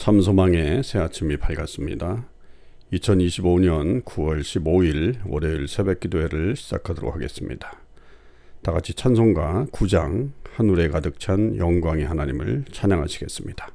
참소망의 새 아침이 밝았습니다. 2025년 9월 15일 월요일 새벽기도회를 시작하도록 하겠습니다. 다 같이 찬송가 9장 하늘에 가득 찬 영광의 하나님을 찬양하시겠습니다.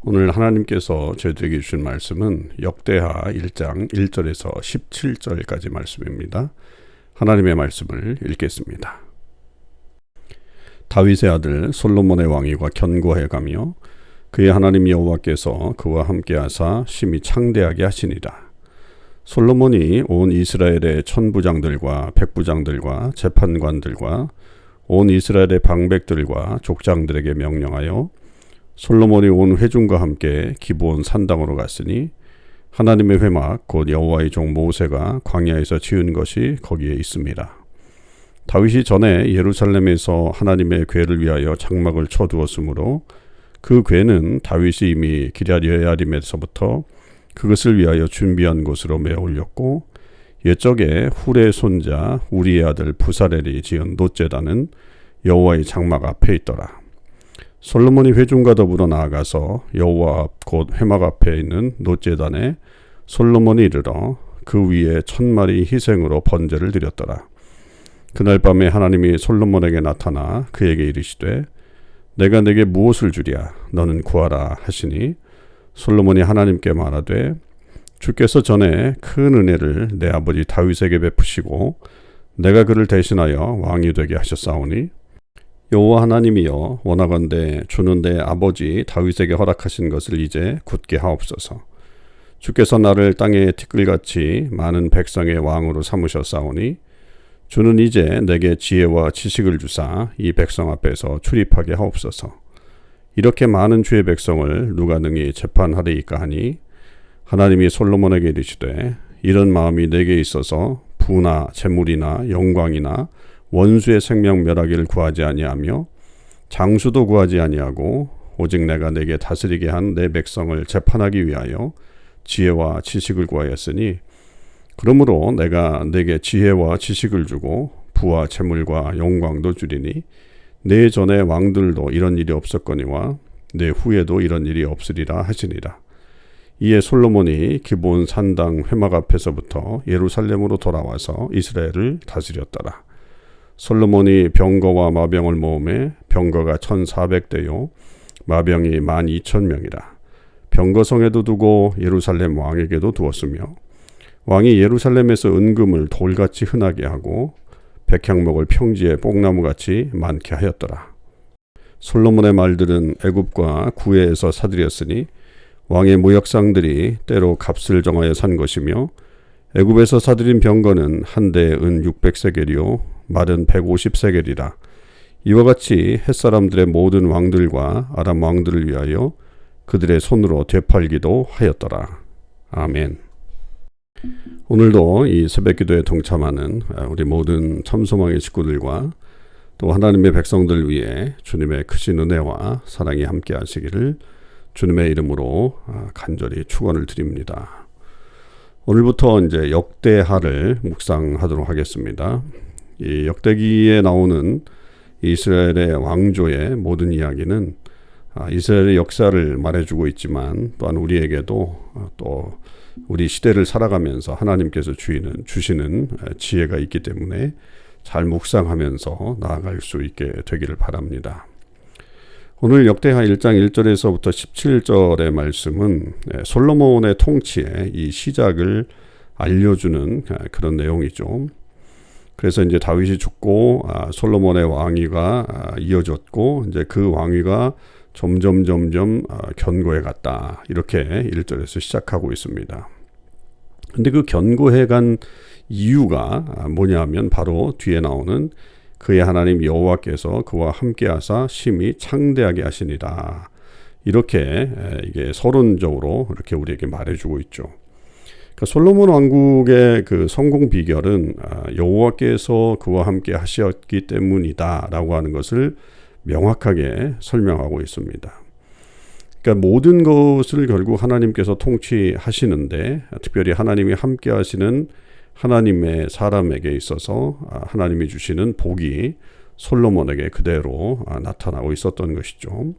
오늘 하나님께서 저희들에게 주신 말씀은 역대하 1장 1절에서 17절까지 말씀입니다. 하나님의 말씀을 읽겠습니다. 다윗의 아들 솔로몬의 왕위가 견고해가며 그의 하나님 여호와께서 그와 함께하사 심히 창대하게 하시니라. 솔로몬이 온 이스라엘의 천부장들과 백부장들과 재판관들과 온 이스라엘의 방백들과 족장들에게 명령하여 솔로몬이 온 회중과 함께 기브온 산당으로 갔으니 하나님의 회막 곧 여호와의 종 모세가 광야에서 지은 것이 거기에 있습니다. 다윗이 전에 예루살렘에서 하나님의 궤를 위하여 장막을 쳐두었으므로 그 궤는 다윗이 이미 기럇 여야림에서부터 그것을 위하여 준비한 곳으로 메어 올렸고 옛적에 훌의 손자 우리의 아들 부사렐이 지은 놋제단은 여호와의 장막 앞에 있더라. 솔로몬이 회중과 더불어 나아가서 여호와 앞 곧 회막 앞에 있는 놋제단에 솔로몬이 이르러 그 위에 1000마리 희생으로 번제를 드렸더라. 그날 밤에 하나님이 솔로몬에게 나타나 그에게 이르시되 내가 내게 무엇을 주랴 너는 구하라 하시니 솔로몬이 하나님께 말하되 주께서 전에 큰 은혜를 내 아버지 다윗에게 베푸시고 내가 그를 대신하여 왕이 되게 하셨사오니 여호와 하나님이여 원하건대 주는 내 아버지 다윗에게 허락하신 것을 이제 굳게 하옵소서. 주께서 나를 땅의 티끌같이 많은 백성의 왕으로 삼으셨사오니 주는 이제 내게 지혜와 지식을 주사 이 백성 앞에서 출입하게 하옵소서. 이렇게 많은 주의 백성을 누가 능히 재판하리이까 하니 하나님이 솔로몬에게 이르시되 이런 마음이 내게 있어서 부나 재물이나 영광이나 원수의 생명 멸하기를 구하지 아니하며 장수도 구하지 아니하고 오직 내가 내게 다스리게 한 내 백성을 재판하기 위하여 지혜와 지식을 구하였으니 그러므로 내가 내게 지혜와 지식을 주고 부와 재물과 영광도 주리니 내 전에 왕들도 이런 일이 없었거니와 내 후에도 이런 일이 없으리라 하시니라. 이에 솔로몬이 기브온 산당 회막 앞에서부터 예루살렘으로 돌아와서 이스라엘을 다스렸더라. 솔로몬이 병거와 마병을 모으매 병거가 1400대요 마병이 12,000명이라. 병거성에도 두고 예루살렘 왕에게도 두었으며 왕이 예루살렘에서 은금을 돌같이 흔하게 하고 백향목을 평지에 뽕나무같이 많게 하였더라. 솔로몬의 말들은 애굽과 구해에서 사들였으니 왕의 무역상들이 때로 값을 정하여 산 것이며 애굽에서 사들인 병거는 한 대에 은 600세겔이요 말은 150세겔이라. 이와 같이 햇사람들의 모든 왕들과 아람 왕들을 위하여 그들의 손으로 되팔기도 하였더라. 아멘. 오늘도 이 새벽기도에 동참하는 우리 모든 참소망의 식구들과 또 하나님의 백성들 위해 주님의 크신 은혜와 사랑이 함께 하시기를 주님의 이름으로 간절히 축원을 드립니다. 오늘부터 이제 역대하를 묵상하도록 하겠습니다. 이 역대기에 나오는 이스라엘의 왕조의 모든 이야기는 이스라엘의 역사를 말해주고 있지만 또한 우리에게도 또 우리 시대를 살아가면서 하나님께서 주시는 지혜가 있기 때문에 잘 묵상하면서 나아갈 수 있게 되기를 바랍니다. 오늘 역대하 1장 1절에서부터 17절의 말씀은 솔로몬의 통치의 이 시작을 알려주는 그런 내용이죠. 그래서 이제 다윗이 죽고 솔로몬의 왕위가 이어졌고 이제 그 왕위가 점점 견고해 갔다. 이렇게 1절에서 시작하고 있습니다. 근데 그 견고해 간 이유가 뭐냐면 바로 뒤에 나오는 그의 하나님 여호와께서 그와 함께 하사 심히 창대하게 하시니라. 이렇게 이게 서론적으로 이렇게 우리에게 말해주고 있죠. 그러니까 솔로몬 왕국의 그 성공 비결은 여호와께서 그와 함께 하셨기 때문이다라고 하는 것을 명확하게 설명하고 있습니다. 그러니까 모든 것을 결국 하나님께서 통치하시는데 특별히 하나님이 함께 하시는 하나님의 사람에게 있어서 하나님이 주시는 복이 솔로몬에게 그대로 나타나고 있었던 것이죠.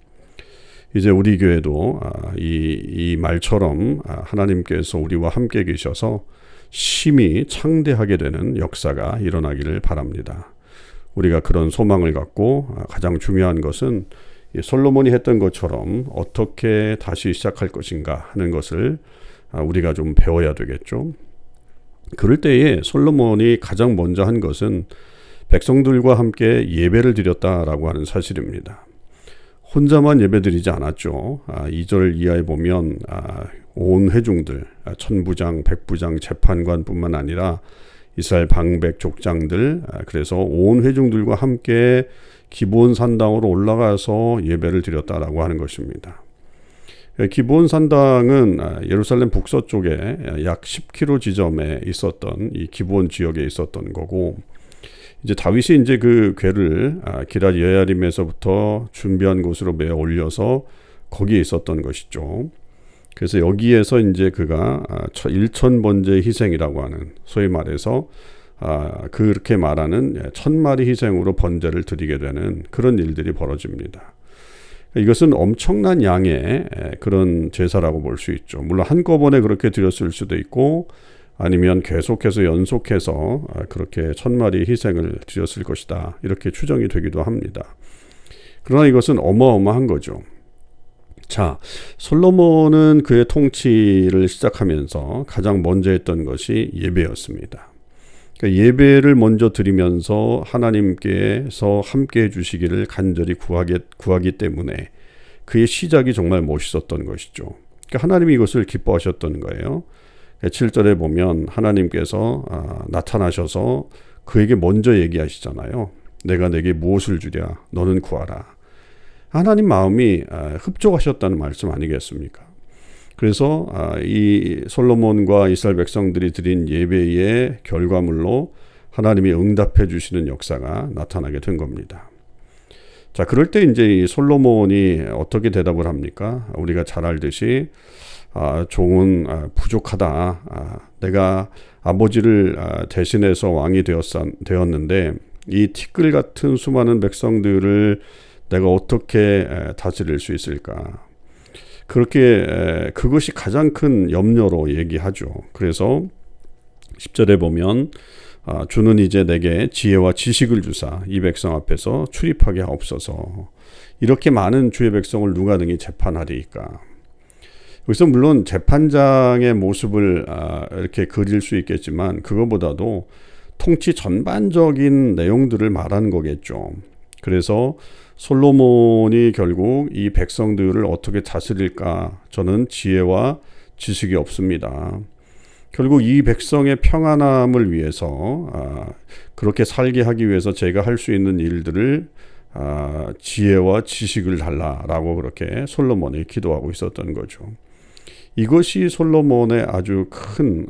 이제 우리 교회도 이 말처럼 하나님께서 우리와 함께 계셔서 심히 창대하게 되는 역사가 일어나기를 바랍니다. 우리가 그런 소망을 갖고 가장 중요한 것은 솔로몬이 했던 것처럼 어떻게 다시 시작할 것인가 하는 것을 우리가 좀 배워야 되겠죠. 그럴 때에 솔로몬이 가장 먼저 한 것은 백성들과 함께 예배를 드렸다라고 하는 사실입니다. 혼자만 예배드리지 않았죠. 2절 이하에 보면 온 회중들, 천부장, 백부장, 재판관뿐만 아니라 이스라엘 방백 족장들, 그래서 온 회중들과 함께 기브온 산당으로 올라가서 예배를 드렸다라고 하는 것입니다. 기브온 산당은 예루살렘 북서쪽에 약 10km 지점에 있었던 이 기브온 지역에 있었던 거고, 이제 다윗이 이제 그 궤를 기럇 여야림에서부터 준비한 곳으로 메어 올려서 거기에 있었던 것이죠. 그래서 여기에서 이제 그가 1000번째 희생이라고 하는, 소위 말해서 그렇게 말하는 1000마리 희생으로 번제를 드리게 되는 그런 일들이 벌어집니다. 이것은 엄청난 양의 그런 제사라고 볼 수 있죠. 물론 한꺼번에 그렇게 드렸을 수도 있고, 아니면 계속해서 연속해서 그렇게 1000마리 희생을 드렸을 것이다, 이렇게 추정이 되기도 합니다. 그러나 이것은 어마어마한 거죠. 자, 솔로몬은 그의 통치를 시작하면서 가장 먼저 했던 것이 예배였습니다. 그러니까 예배를 먼저 드리면서 하나님께서 함께 해주시기를 간절히 구하기 때문에 그의 시작이 정말 멋있었던 것이죠. 그러니까 하나님이 이것을 기뻐하셨던 거예요. 7절에 보면 하나님께서 나타나셔서 그에게 먼저 얘기하시잖아요. 내가 내게 무엇을 주랴, 너는 구하라. 하나님 마음이 흡족하셨다는 말씀 아니겠습니까? 그래서 이 솔로몬과 이스라엘 백성들이 드린 예배의 결과물로 하나님이 응답해 주시는 역사가 나타나게 된 겁니다. 자, 그럴 때 이제 이 솔로몬이 어떻게 대답을 합니까? 우리가 잘 알듯이 종은 부족하다. 내가 아버지를 대신해서 왕이 되었는데 이 티끌 같은 수많은 백성들을 내가 어떻게 다스릴 수 있을까? 그렇게 그것이 가장 큰 염려로 얘기하죠. 그래서 10절에 보면 주는 이제 내게 지혜와 지식을 주사 이 백성 앞에서 출입하게 하옵소서. 이렇게 많은 주의 백성을 누가 능히 재판하리이까? 여기서 물론 재판장의 모습을 이렇게 그릴 수 있겠지만 그거보다도 통치 전반적인 내용들을 말하는 거겠죠. 그래서 솔로몬이 결국 이 백성들을 어떻게 다스릴까? 저는 지혜와 지식이 없습니다. 결국 이 백성의 평안함을 위해서 그렇게 살게 하기 위해서 제가 할 수 있는 일들을 지혜와 지식을 달라라고 그렇게 솔로몬이 기도하고 있었던 거죠. 이것이 솔로몬의 아주 큰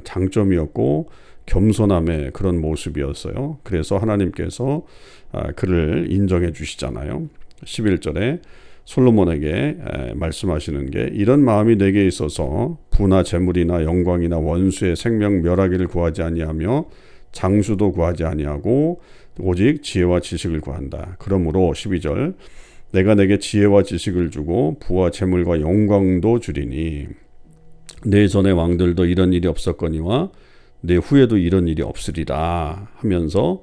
장점이었고 겸손함의 그런 모습이었어요. 그래서 하나님께서 그를 인정해 주시잖아요. 11절에 솔로몬에게 말씀하시는 게 이런 마음이 내게 있어서 부나 재물이나 영광이나 원수의 생명 멸하기를 구하지 아니하며 장수도 구하지 아니하고 오직 지혜와 지식을 구한다. 그러므로 12절 내가 내게 지혜와 지식을 주고 부와 재물과 영광도 주리니 내 전의 왕들도 이런 일이 없었거니와 내 후에도 이런 일이 없으리라 하면서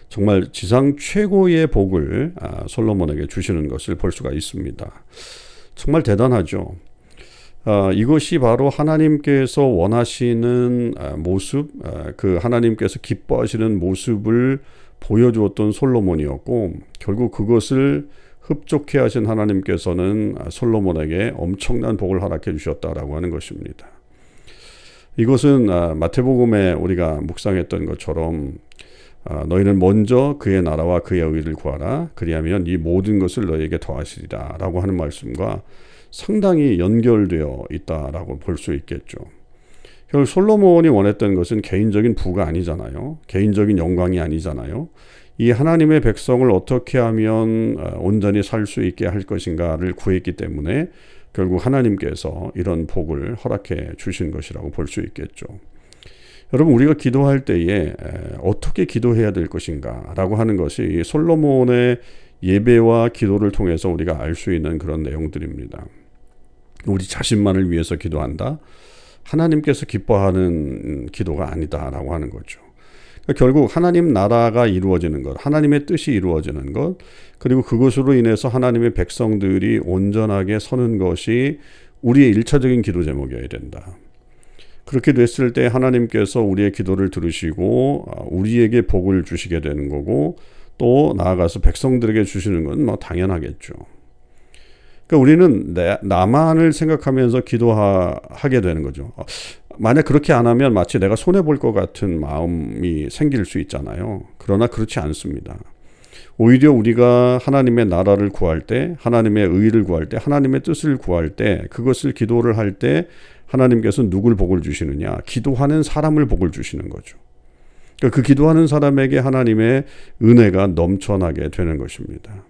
정말 지상 최고의 복을 솔로몬에게 주시는 것을 볼 수가 있습니다. 정말 대단하죠. 이것이 바로 하나님께서 원하시는 모습, 그 하나님께서 기뻐하시는 모습을 보여주었던 솔로몬이었고 결국 그것을 흡족해 하신 하나님께서는 솔로몬에게 엄청난 복을 허락해 주셨다라고 하는 것입니다. 이것은 마태복음에 우리가 묵상했던 것처럼 너희는 먼저 그의 나라와 그의 의를 구하라. 그리하면 이 모든 것을 너희에게 더하시리라 라고 하는 말씀과 상당히 연결되어 있다라고 볼 수 있겠죠. 결국 솔로몬이 원했던 것은 개인적인 부가 아니잖아요. 개인적인 영광이 아니잖아요. 이 하나님의 백성을 어떻게 하면 온전히 살 수 있게 할 것인가를 구했기 때문에 결국 하나님께서 이런 복을 허락해 주신 것이라고 볼 수 있겠죠. 여러분 우리가 기도할 때에 어떻게 기도해야 될 것인가 라고 하는 것이 솔로몬의 예배와 기도를 통해서 우리가 알 수 있는 그런 내용들입니다. 우리 자신만을 위해서 기도한다? 하나님께서 기뻐하는 기도가 아니다라고 하는 거죠. 결국 하나님 나라가 이루어지는 것, 하나님의 뜻이 이루어지는 것, 그리고 그것으로 인해서 하나님의 백성들이 온전하게 서는 것이 우리의 1차적인 기도 제목이어야 된다. 그렇게 됐을 때 하나님께서 우리의 기도를 들으시고 우리에게 복을 주시게 되는 거고, 또 나아가서 백성들에게 주시는 건 뭐 당연하겠죠. 그러니까 우리는 나만을 생각하면서 기도하게 되는 거죠. 만약 그렇게 안 하면 마치 내가 손해볼 것 같은 마음이 생길 수 있잖아요. 그러나 그렇지 않습니다. 오히려 우리가 하나님의 나라를 구할 때, 하나님의 의를 구할 때, 하나님의 뜻을 구할 때, 그것을 기도를 할 때 하나님께서 누굴 복을 주시느냐? 기도하는 사람을 복을 주시는 거죠. 그러니까 그 기도하는 사람에게 하나님의 은혜가 넘쳐나게 되는 것입니다.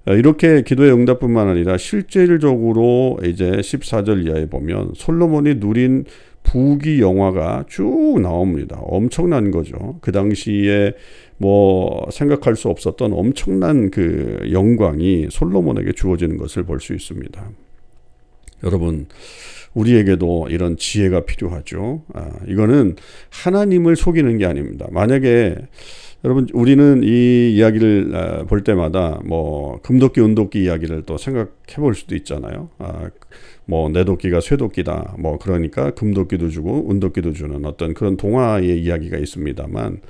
이렇게 기도의 응답뿐만 아니라 실질적으로 이제 14절 이하에 보면 솔로몬이 누린 부귀 영화가 쭉 나옵니다. 엄청난 거죠. 그 당시에 뭐 생각할 수 없었던 엄청난 그 영광이 솔로몬에게 주어지는 것을 볼 수 있습니다. 여러분, 우리에게도 이런 지혜가 필요하죠. 이거는 하나님을 속이는 게 아닙니다. 만약에 여러분, 우리는 이 이야기를 볼 때마다 뭐 금도끼, 은도끼 이야기를 또 생각해 볼 수도 있잖아요. 뭐 내 도끼가 쇠 도끼다. 뭐 그러니까 금도끼도 주고 은도끼도 주는 어떤 그런 동화의 이야기가 있습니다만,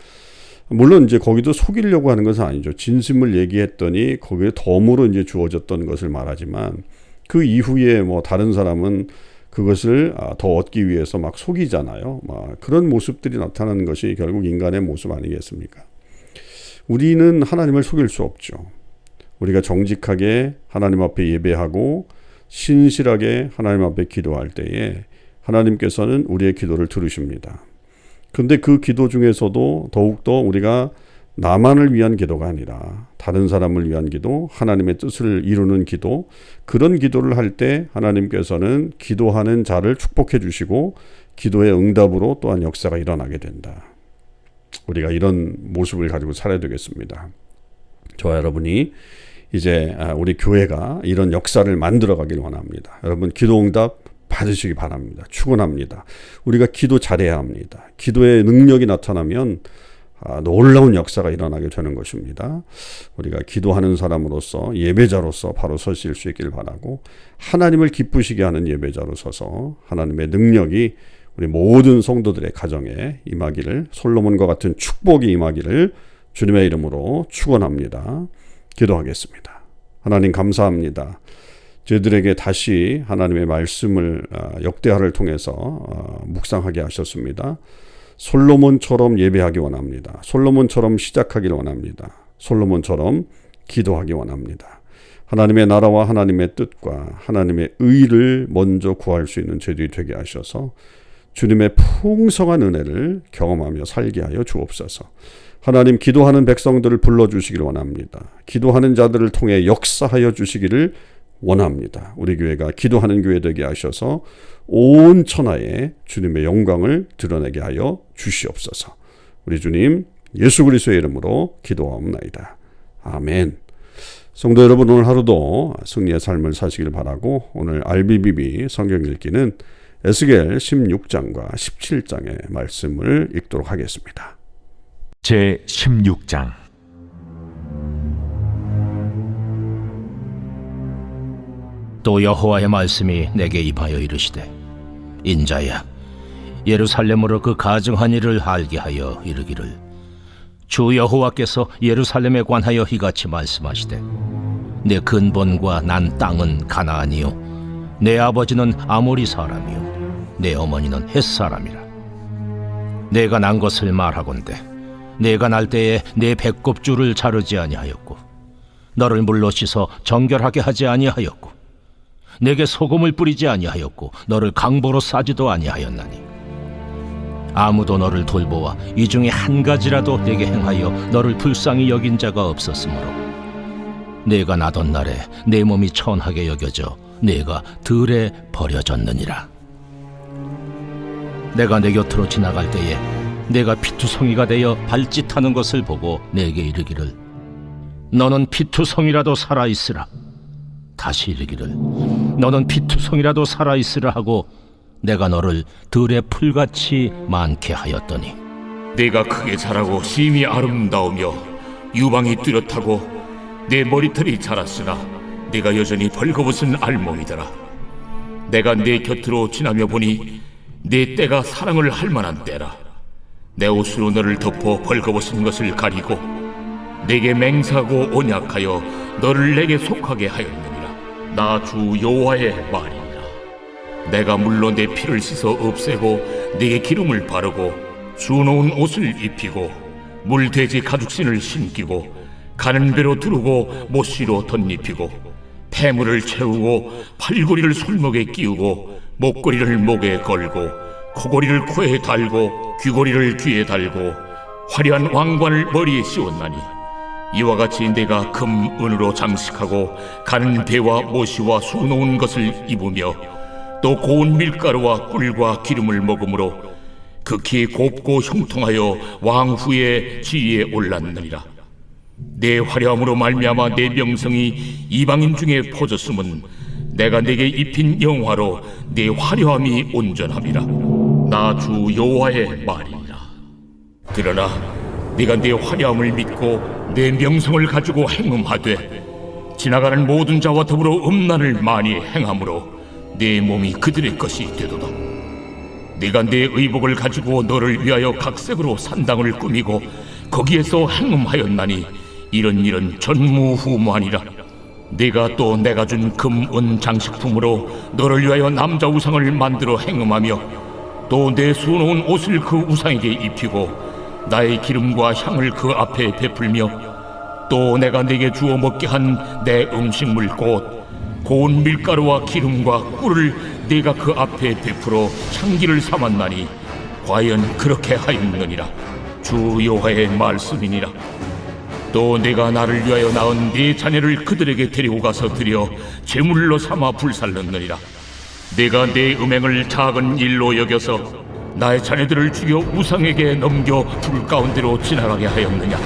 물론 이제 거기도 속이려고 하는 것은 아니죠. 진심을 얘기했더니 거기에 덤으로 이제 주어졌던 것을 말하지만, 그 이후에 뭐 다른 사람은 그것을 더 얻기 위해서 막 속이잖아요. 막 그런 모습들이 나타나는 것이 결국 인간의 모습 아니겠습니까? 우리는 하나님을 속일 수 없죠. 우리가 정직하게 하나님 앞에 예배하고 신실하게 하나님 앞에 기도할 때에 하나님께서는 우리의 기도를 들으십니다. 그런데 그 기도 중에서도 더욱더 우리가 나만을 위한 기도가 아니라 다른 사람을 위한 기도, 하나님의 뜻을 이루는 기도, 그런 기도를 할 때 하나님께서는 기도하는 자를 축복해 주시고 기도의 응답으로 또한 역사가 일어나게 된다. 우리가 이런 모습을 가지고 살아야 되겠습니다. 저와 여러분이 이제 우리 교회가 이런 역사를 만들어가길 원합니다. 여러분, 기도 응답 받으시기 바랍니다. 축원합니다. 우리가 기도 잘해야 합니다. 기도의 능력이 나타나면 놀라운 역사가 일어나게 되는 것입니다. 우리가 기도하는 사람으로서, 예배자로서 바로 서실 수 있길 바라고, 하나님을 기쁘시게 하는 예배자로 서서 하나님의 능력이 우리 모든 성도들의 가정에 임하기를, 솔로몬과 같은 축복이 임하기를 주님의 이름으로 축원합니다. 기도하겠습니다. 하나님 감사합니다. 저희들에게 다시 하나님의 말씀을 역대하를 통해서 묵상하게 하셨습니다. 솔로몬처럼 예배하기 원합니다. 솔로몬처럼 시작하기를 원합니다. 솔로몬처럼 기도하기 원합니다. 하나님의 나라와 하나님의 뜻과 하나님의 의를 먼저 구할 수 있는 저희들이 되게 하셔서 주님의 풍성한 은혜를 경험하며 살게 하여 주옵소서. 하나님, 기도하는 백성들을 불러주시기를 원합니다. 기도하는 자들을 통해 역사하여 주시기를 원합니다. 우리 교회가 기도하는 교회 되게 하셔서 온 천하에 주님의 영광을 드러내게 하여 주시옵소서. 우리 주님 예수 그리스도의 이름으로 기도하옵나이다. 아멘. 성도 여러분, 오늘 하루도 승리의 삶을 사시길 바라고, 오늘 RBBB 성경 읽기는 에스겔 16장과 17장의 말씀을 읽도록 하겠습니다. 제 16장. 또 여호와의 말씀이 내게 임하여 이르시되, 인자야, 예루살렘으로 그 가증한 일을 알게 하여 이르기를, 주 여호와께서 예루살렘에 관하여 이같이 말씀하시되, 내 근본과 난 땅은 가나안이요 내 아버지는 아모리 사람이요 내 어머니는 헷 사람이라. 내가 난 것을 말하건대 내가 날 때에 내 배꼽줄을 자르지 아니하였고 너를 물로 씻어 정결하게 하지 아니하였고 내게 소금을 뿌리지 아니하였고 너를 강보로 싸지도 아니하였나니, 아무도 너를 돌보아 이 중에 한 가지라도 내게 행하여 너를 불쌍히 여긴 자가 없었으므로 내가 나던 날에 내 몸이 천하게 여겨져 내가 들에 버려졌느니라. 내가 내 곁으로 지나갈 때에 내가 피투성이가 되어 발짓하는 것을 보고 내게 이르기를, 너는 피투성이라도 살아있으라. 다시 이르기를, 너는 피투성이라도 살아있으라 하고 내가 너를 들의 풀같이 많게 하였더니, 내가 크게 자라고 심히 아름다우며 유방이 뚜렷하고 내 머리털이 자랐으나 내가 여전히 벌거벗은 알몸이더라. 내가 내 곁으로 지나며 보니 내 때가 사랑을 할 만한 때라. 내 옷으로 너를 덮어 벌거벗은 것을 가리고 내게 맹세하고 언약하여 너를 내게 속하게 하였느니라. 나 주 여호와의 말이니라. 내가 물로 내 피를 씻어 없애고 내게 기름을 바르고 수놓은 옷을 입히고 물돼지 가죽신을 신기고 가는 배로 두르고 못시로 덧입히고 태물을 채우고 팔고리를 손목에 끼우고 목걸이를 목에 걸고 코고리를 코에 달고 귀고리를 귀에 달고 화려한 왕관을 머리에 씌웠나니 이와 같이 내가 금, 은으로 장식하고 가는 배와 모시와 수놓은 것을 입으며 또 고운 밀가루와 꿀과 기름을 먹으므로 극히 곱고 형통하여 왕후의 지위에 올랐느니라. 내 화려함으로 말미암아 내 명성이 이방인 중에 퍼졌음은 내가 내게 입힌 영화로 내 화려함이 온전함이라. 나 주 여호와의 말이니라. 그러나 네가 내 화려함을 믿고 내 명성을 가지고 행음하되 지나가는 모든 자와 더불어 음란을 많이 행함으로 내 몸이 그들의 것이 되도다. 네가 내 의복을 가지고 너를 위하여 각색으로 산당을 꾸미고 거기에서 행음하였나니 이런 일은 전무후무하니라. 네가 또 내가 준 금, 은 장식품으로 너를 위하여 남자 우상을 만들어 행음하며 또 내 수놓은 옷을 그 우상에게 입히고 나의 기름과 향을 그 앞에 베풀며 또 내가 네게 주어 먹게 한 내 음식물 곧 고운 밀가루와 기름과 꿀을 네가 그 앞에 베풀어 향기를 삼았나니 과연 그렇게 하였느니라. 주 여호와의 말씀이니라. 또 내가 나를 위하여 낳은 네 자녀를 그들에게 데리고 가서 드려 제물로 삼아 불살렀느니라. 내가 내 음행을 작은 일로 여겨서 나의 자녀들을 죽여 우상에게 넘겨 불 가운데로 지나가게 하였느냐.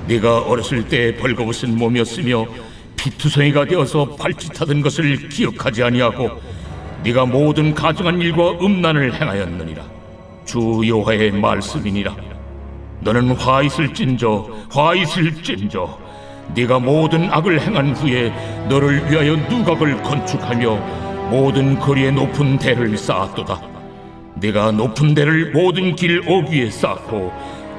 네가 어렸을 때 벌거벗은 몸이었으며 피투성이가 되어서 발짓하던 것을 기억하지 아니하고 네가 모든 가증한 일과 음란을 행하였느니라. 주 여호와의 말씀이니라. 너는 화 있을진저 네가 모든 악을 행한 후에 너를 위하여 누각을 건축하며 모든 거리에 높은 대를 쌓았도다. 네가 높은 대를 모든 길 어귀에 쌓고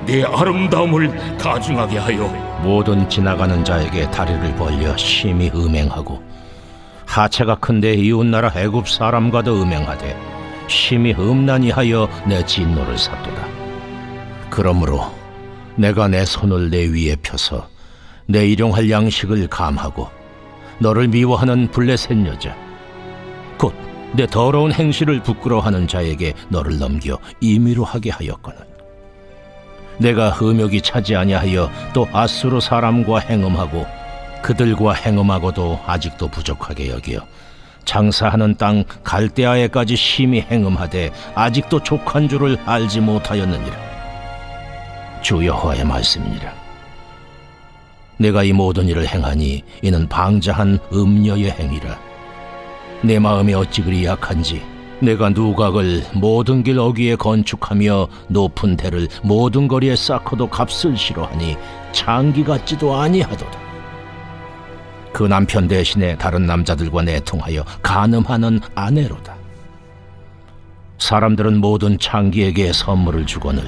내 아름다움을 가증하게 하여 모든 지나가는 자에게 다리를 벌려 심히 음행하고 하체가 큰데 이웃나라 애굽 사람과도 음행하되 심히 음란히 하여 내 진노를 샀도다. 그러므로 내가 내 손을 내 위에 펴서 내 일용할 양식을 감하고 너를 미워하는 블레셋 여자 곧 내 더러운 행실을 부끄러워하는 자에게 너를 넘겨 임의로 하게 하였거늘 내가 흠욕이 차지 아니하여 또 아수르 사람과 행음하고 그들과 행음하고도 아직도 부족하게 여기어 장사하는 땅 갈대아에까지 심히 행음하되 아직도 족한 줄을 알지 못하였느니라. 주 여호와의 말씀이니라. 내가 이 모든 일을 행하니 이는 방자한 음녀의 행위라. 내 마음이 어찌 그리 약한지 내가 누각을 모든 길 어귀에 건축하며 높은 대를 모든 거리에 쌓고도 값을 싫어하니 창기 같지도 아니하도다. 그 남편 대신에 다른 남자들과 내통하여 간음하는 아내로다. 사람들은 모든 창기에게 선물을 주거늘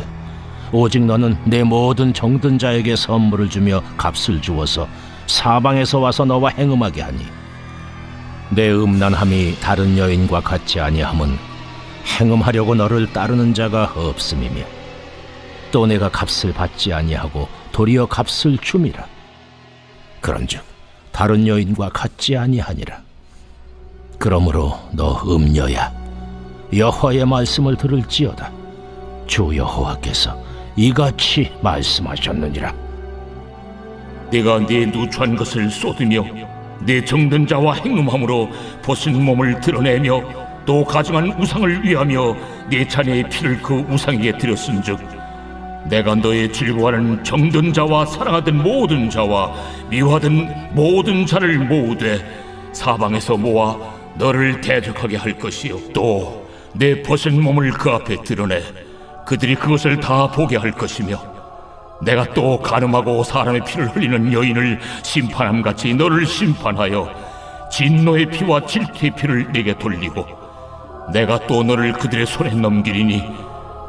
오직 너는 내 모든 정든 자에게 선물을 주며 값을 주어서 사방에서 와서 너와 행음하게 하니 내 음란함이 다른 여인과 같지 아니함은 행음하려고 너를 따르는 자가 없음이며 또 내가 값을 받지 아니하고 도리어 값을 줌이라. 그런즉 다른 여인과 같지 아니하니라. 그러므로 너 음녀야 여호와의 말씀을 들을지어다. 주 여호와께서 이같이 말씀하셨느니라. 내가 네 누추한 것을 쏟으며 내 정든 자와 행음함으로 벗은 몸을 드러내며 또 가증한 우상을 위하며 내 자녀의 피를 그 우상에게 드렸은즉 내가 너의 즐거워하는 정든 자와 사랑하던 모든 자와 미워하던 모든 자를 모으되 사방에서 모아 너를 대적하게 할 것이요 또 내 벗은 몸을 그 앞에 드러내 그들이 그것을 다 보게 할 것이며 내가 또 간음하고 사람의 피를 흘리는 여인을 심판함같이 너를 심판하여 진노의 피와 질투의 피를 내게 돌리고 내가 또 너를 그들의 손에 넘기리니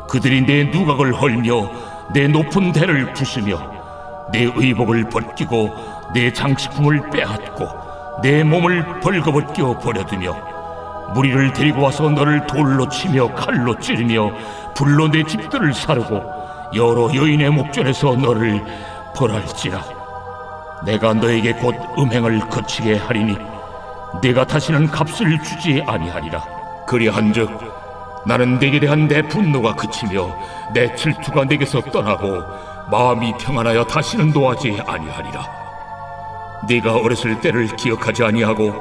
그들이 내 누각을 헐며 내 높은 대를 부수며 내 의복을 벗기고 내 장식품을 빼앗고 내 몸을 벌거벗겨 버려두며 무리를 데리고 와서 너를 돌로 치며 칼로 찌르며 불로 내 집들을 사르고 여러 여인의 목전에서 너를 벌할지라. 내가 너에게 곧 음행을 그치게 하리니 내가 다시는 값을 주지 아니하리라. 그리한즉 나는 네게 대한 내 분노가 그치며 내 질투가 내게서 떠나고 마음이 평안하여 다시는 노하지 아니하리라. 네가 어렸을 때를 기억하지 아니하고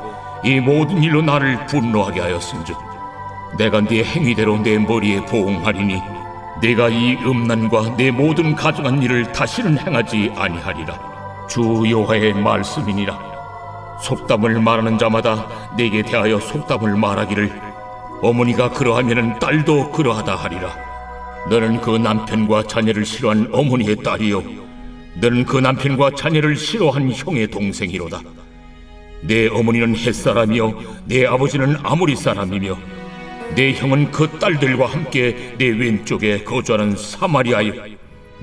이 모든 일로 나를 분노하게 하였은즉 내가 네 행위대로 내 머리에 보응하리니 네가 이 음란과 내 모든 가증한 일을 다시는 행하지 아니하리라. 주 여호와의 말씀이니라. 속담을 말하는 자마다 네게 대하여 속담을 말하기를 어머니가 그러하면은 딸도 그러하다 하리라. 너는 그 남편과 자녀를 싫어한 어머니의 딸이요 너는 그 남편과 자녀를 싫어한 형의 동생이로다. 내 어머니는 햇사람이요 내 아버지는 아모리 사람이며 내 형은 그 딸들과 함께 내 왼쪽에 거주하는 사마리아요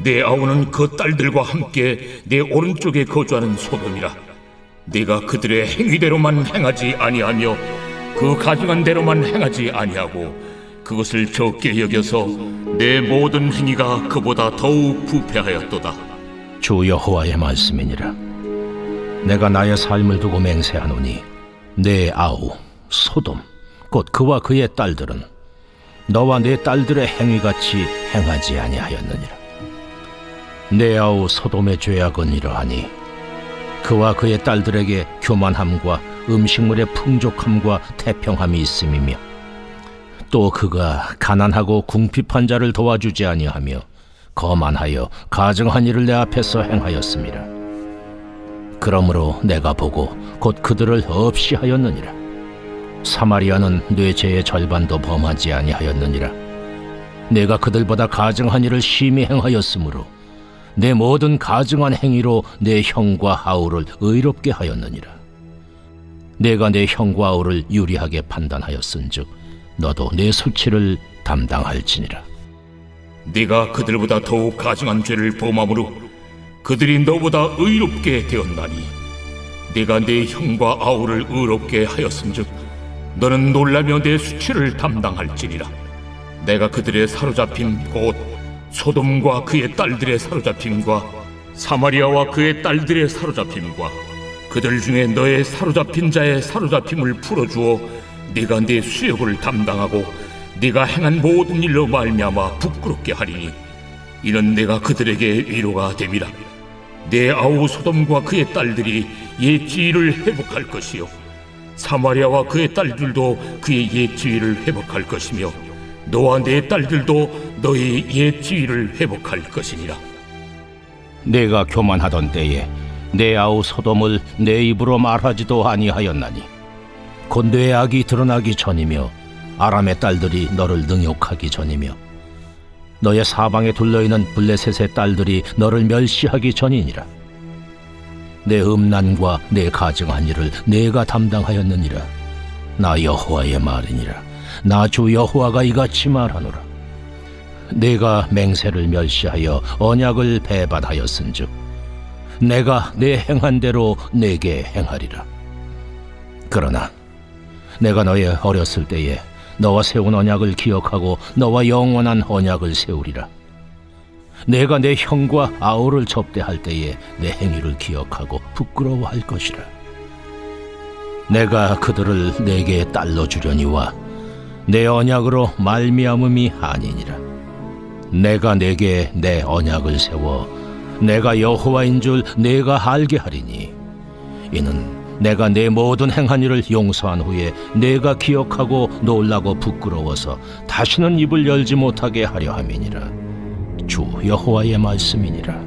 내 아우는 그 딸들과 함께 내 오른쪽에 거주하는 소돔이라. 네가 그들의 행위대로만 행하지 아니하며 그 가증한 대로만 행하지 아니하고 그것을 적게 여겨서 내 모든 행위가 그보다 더욱 부패하였도다. 주 여호와의 말씀이니라. 내가 나의 삶을 두고 맹세하노니 내 아우 소돔 곧 그와 그의 딸들은 너와 내 딸들의 행위같이 행하지 아니하였느니라. 내 아우 소돔의 죄악은 이러하니 그와 그의 딸들에게 교만함과 음식물의 풍족함과 태평함이 있음이며 또 그가 가난하고 궁핍한 자를 도와주지 아니하며 거만하여 가증한 일을 내 앞에서 행하였음이라. 그러므로 내가 보고 곧 그들을 없이 하였느니라. 사마리아는 내 죄의 절반도 범하지 아니하였느니라. 내가 그들보다 가증한 일을 심히 행하였으므로 내 모든 가증한 행위로 내 형과 아우를 의롭게 하였느니라. 내가 내 형과 아우를 유리하게 판단하였은즉 너도 내 수치를 담당할지니라. 네가 그들보다 더욱 가증한 죄를 범함으로 그들이 너보다 의롭게 되었나니 네가 내 형과 아우를 의롭게 하였은즉 너는 놀라며 내 수치를 담당할지니라. 내가 그들의 사로잡힘 곧 소돔과 그의 딸들의 사로잡힘과 사마리아와 그의 딸들의 사로잡힘과 그들 중에 너의 사로잡힌 자의 사로잡힘을 풀어주어 네가 내 수욕을 담당하고 네가 행한 모든 일로 말미암아 부끄럽게 하리니 이는 내가 그들에게 위로가 됨이라. 내 아우 소돔과 그의 딸들이 옛 지위를 회복할 것이요 사마리아와 그의 딸들도 그의 옛 지위를 회복할 것이며 너와 내 딸들도 너의 옛 지위를 회복할 것이니라. 내가 교만하던 때에 내 아우 소돔을 내 입으로 말하지도 아니하였나니 곧 내 악이 드러나기 전이며 아람의 딸들이 너를 능욕하기 전이며 너의 사방에 둘러있는 블레셋의 딸들이 너를 멸시하기 전이니라. 내 음란과 내 가증한 일을 내가 담당하였느니라. 나 여호와의 말이니라. 나 주 여호와가 이같이 말하노라. 내가 맹세를 멸시하여 언약을 배반하였은즉 내가 내 행한 대로 내게 행하리라. 그러나 내가 너의 어렸을 때에 너와 세운 언약을 기억하고 너와 영원한 언약을 세우리라. 내가 내 형과 아우를 접대할 때에 내 행위를 기억하고 부끄러워할 것이라. 내가 그들을 내게 딸로 주려니와 내 언약으로 말미암음이 아니니라. 내가 내게 내 언약을 세워 내가 여호와인 줄 내가 알게 하리니 이는 내가 내 모든 행한 일을 용서한 후에 내가 기억하고 놀라고 부끄러워서 다시는 입을 열지 못하게 하려 함이니라. 주 여호와의 말씀이니라.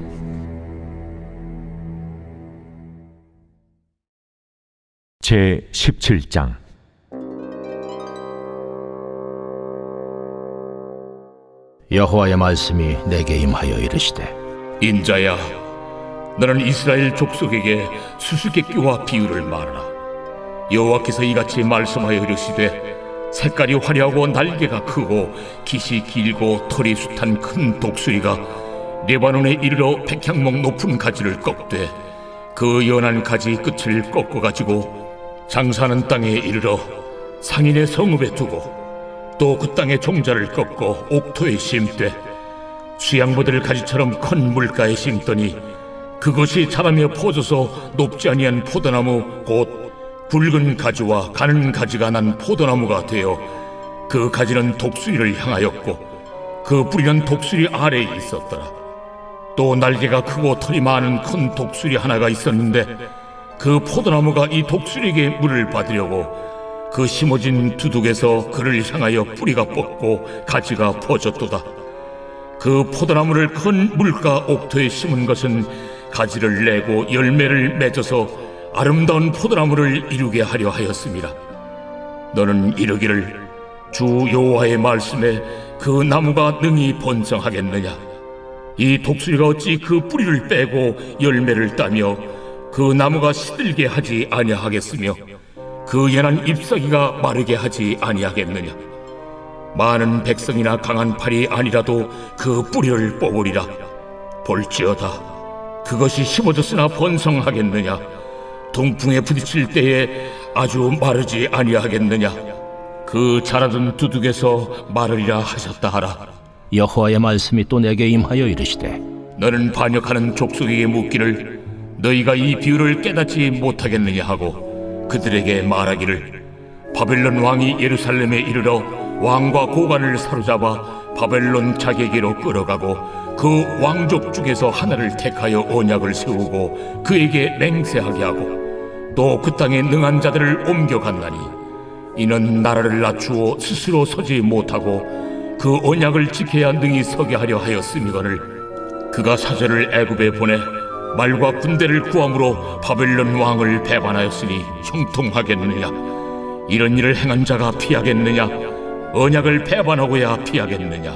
제 17장. 여호와의 말씀이 내게 임하여 이르시되 인자야, 너는 이스라엘 족속에게 수수께끼와 비유를 말하라. 여호와께서 이같이 말씀하여 이르시되 색깔이 화려하고 날개가 크고 깃이 길고 털이 숱한 큰 독수리가 레바논에 이르러 백향목 높은 가지를 꺾되 그 연한 가지 끝을 꺾어가지고 장사하는 땅에 이르러 상인의 성읍에 두고 또 그 땅의 종자를 꺾어 옥토에 심되 수양모들 가지처럼 큰 물가에 심더니 그것이 자라며 퍼져서 높지 아니한 포도나무 곧 굵은 가지와 가는 가지가 난 포도나무가 되어 그 가지는 독수리를 향하였고 그 뿌리는 독수리 아래에 있었더라. 또 날개가 크고 털이 많은 큰 독수리 하나가 있었는데 그 포도나무가 이 독수리에게 물을 받으려고 그 심어진 두둑에서 그를 향하여 뿌리가 뻗고 가지가 퍼졌도다. 그 포도나무를 큰 물가 옥토에 심은 것은 가지를 내고 열매를 맺어서 아름다운 포도나무를 이루게 하려 하였습니다. 너는 이르기를 주 여호와의 말씀에 그 나무가 능히 번성하겠느냐? 이 독수리가 어찌 그 뿌리를 빼고 열매를 따며 그 나무가 시들게 하지 아니하겠으며 그 연한 잎사귀가 마르게 하지 아니하겠느냐? 많은 백성이나 강한 팔이 아니라도 그 뿌리를 뽑으리라. 볼지어다 그것이 심어졌으나 번성하겠느냐? 동풍에 부딪힐 때에 아주 마르지 아니하겠느냐? 그 자라던 두둑에서 마르리라 하셨다 하라. 여호와의 말씀이 또 내게 임하여 이르시되 너는 반역하는 족속에게 묻기를 너희가 이 비유를 깨닫지 못하겠느냐 하고 그들에게 말하기를 바벨론 왕이 예루살렘에 이르러 왕과 고관을 사로잡아 바벨론 자기에게로 끌어가고 그 왕족 중에서 하나를 택하여 언약을 세우고 그에게 맹세하게 하고 또 그 땅에 능한 자들을 옮겨갔나니 이는 나라를 낮추어 스스로 서지 못하고 그 언약을 지켜야 능히 서게 하려 하였음이거늘 그가 사절을 애굽에 보내 말과 군대를 구함으로 바벨론 왕을 배반하였으니 형통하겠느냐? 이런 일을 행한 자가 피하겠느냐? 언약을 배반하고야 피하겠느냐?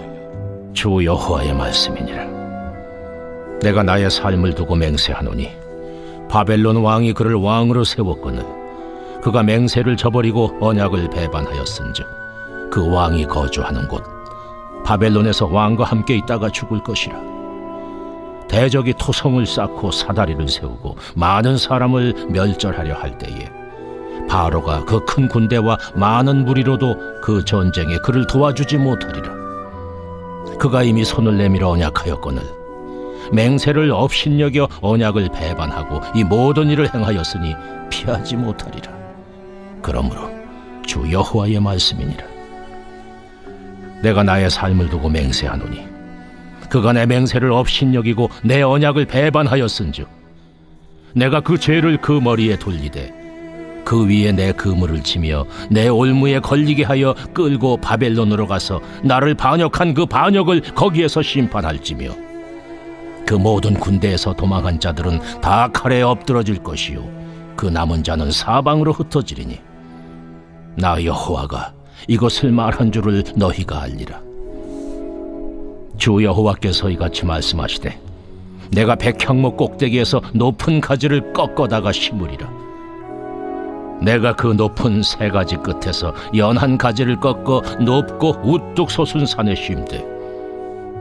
주 여호와의 말씀이니라. 내가 나의 삶을 두고 맹세하노니 바벨론 왕이 그를 왕으로 세웠거늘 그가 맹세를 저버리고 언약을 배반하였은즉 그 왕이 거주하는 곳 바벨론에서 왕과 함께 있다가 죽을 것이라. 대적이 토성을 쌓고 사다리를 세우고 많은 사람을 멸절하려 할 때에 바로가 그 큰 군대와 많은 무리로도 그 전쟁에 그를 도와주지 못하리라. 그가 이미 손을 내밀어 언약하였거늘 맹세를 업신여겨 언약을 배반하고 이 모든 일을 행하였으니 피하지 못하리라. 그러므로 주 여호와의 말씀이니라. 내가 나의 삶을 두고 맹세하노니 그가 내 맹세를 업신여기고 내 언약을 배반하였은즉 내가 그 죄를 그 머리에 돌리되 그 위에 내 그물을 치며 내 올무에 걸리게 하여 끌고 바벨론으로 가서 나를 반역한 그 반역을 거기에서 심판할지며 그 모든 군대에서 도망한 자들은 다 칼에 엎드러질 것이요 그 남은 자는 사방으로 흩어지리니 나 여호와가 이것을 말한 줄을 너희가 알리라. 주 여호와께서 이같이 말씀하시되 내가 백향목 꼭대기에서 높은 가지를 꺾어다가 심으리라. 내가 그 높은 세 가지 끝에서 연한 가지를 꺾어 높고 우뚝 솟은 산에 심되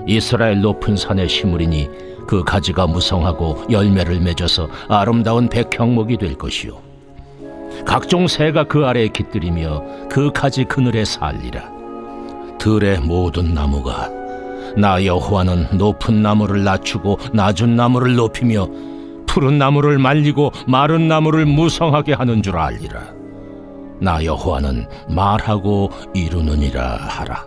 이스라엘 높은 산에 심으리니 그 가지가 무성하고 열매를 맺어서 아름다운 백향목이 될 것이요 각종 새가 그 아래에 깃들이며 그 가지 그늘에 살리라. 들의 모든 나무가 나 여호와는 높은 나무를 낮추고 낮은 나무를 높이며 푸른 나무를 말리고 마른 나무를 무성하게 하는 줄 알리라. 나 여호와는 말하고 이루느니라 하라.